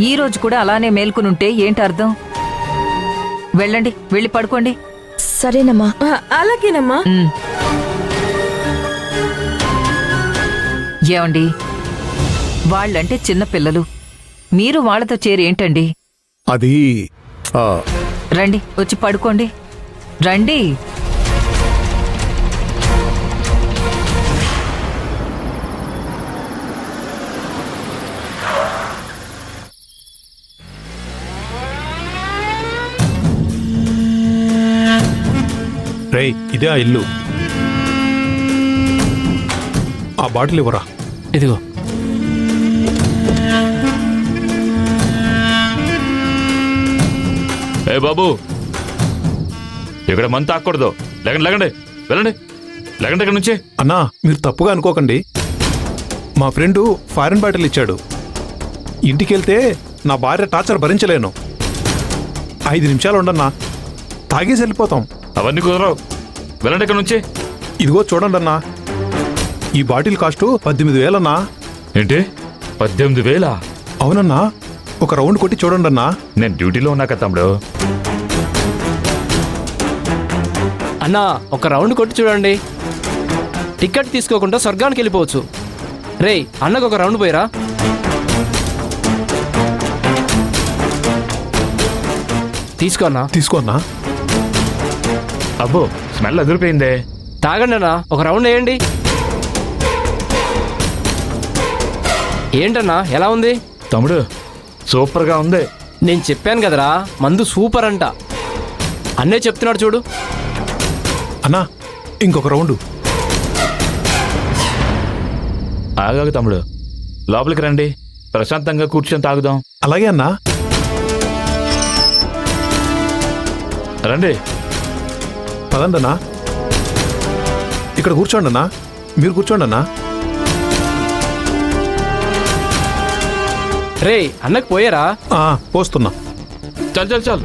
ఈ రోజు కూడా అలానే మేల్కొనుంటే ఏంటి అర్థం? వెళ్ళండి, వెళ్ళి పడుకోండి. సరేనమ్మా. అలాగేనమ్మా. ఏమండి, వాళ్ళంటే చిన్న పిల్లలు, మీరు వాళ్ళతో చేరేంటండి? అది రండి, వచ్చి పడుకోండి, రండి. రేయ్, ఇదే ఆ ఇల్లు. ఆ బాటిల్ ఇవ్వరా. ఇదిగో. ఏ బాబు, ఇక్కడ మంత తాకూడదు. లేకండి లేకండి, వెళ్ళండి, లేకండి ఇక్కడ నుంచి. అన్నా, మీరు తప్పుగా అనుకోకండి. మా ఫ్రెండు ఫారిన్ బాటిల్ ఇచ్చాడు. ఇంటికెళ్తే నా భార్య టార్చర్ భరించలేను. 5 నిమిషాలు ఉండన్నా, తాగేసి వెళ్ళిపోతాం. అవన్నీ కుదరవు, వెళ్ళండి ఇక్కడ నుంచి. ఇదిగో చూడండి అన్నా, ఈ బాటిల్ కాస్టు 18,000 అన్నా. ఏంటి, 18,000? అవునన్నా, ఒక రౌండ్ కొట్టి చూడండి అన్నా. నేను డ్యూటీలో ఉన్నాక తమ్ముడు. అన్నా, ఒక రౌండ్ కొట్టి చూడండి. టికెట్ తీసుకోకుండా స్వర్గానికి వెళ్ళిపోవచ్చు. రేయ్, అన్నకు ఒక రౌండ్ పోయిరా. తీసుకో అన్నా. తీసుకో అన్నా. అబ్బో, స్మెల్ అదిరిపోయిందే. తాగండి అన్నా, ఒక రౌండ్ వేయండి. ఏంటన్నా, ఎలా ఉంది? తమ్ముడు, సూపర్గా ఉంది. నేను చెప్పాను కదరా, మందు సూపర్ అంట. అన్నే చెప్తున్నాడు చూడు. అన్నా, ఇంకొక రౌండు. ఆగాగు తమ్ముడు, లోపలికి రండి, ప్రశాంతంగా కూర్చొని తాగుదాం. అలాగే అన్నా. రండి. పదండి అన్నా. ఇక్కడ కూర్చోండి అన్నా. మీరు కూర్చోండి అన్నా. రేయ్, అన్నకు పోయారా? పోస్తున్నా. చాలు చాలు చాలు.